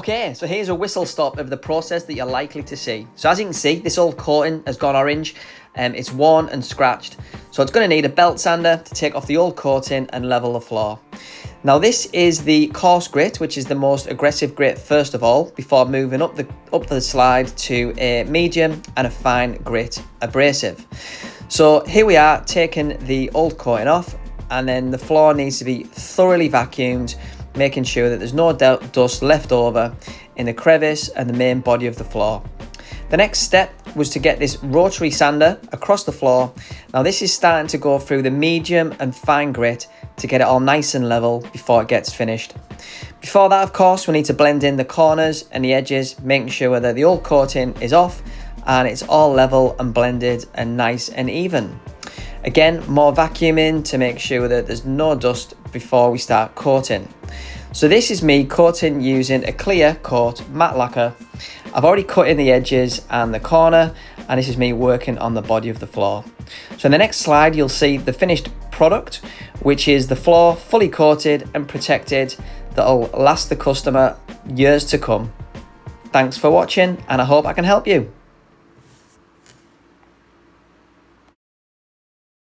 Okay, so here's a whistle stop of the process that you're likely to see. So as you can see, this old coating has gone orange. It's worn and scratched. So it's going to need a belt sander to take off the old coating and level the floor. Now this is the coarse grit, which is the most aggressive grit first of all, before moving up the slide to a medium and a fine grit abrasive. So here we are taking the old coating off, and then the floor needs to be thoroughly vacuumed, making sure that there's no dust left over in the crevice and the main body of the floor. The next step was to get this rotary sander across the floor. Now this is starting to go through the medium and fine grit to get it all nice and level before it gets finished. Before that, of course, we need to blend in the corners and the edges, making sure that the old coating is off and it's all level and blended and nice and even. Again, more vacuuming to make sure that there's no dust before we start coating. So this is me coating using a clear coat matte lacquer. I've already cut in the edges and the corner, and this is me working on the body of the floor. So in the next slide, you'll see the finished product, which is the floor fully coated and protected that'll last the customer years to come. Thanks for watching, and I hope I can help you.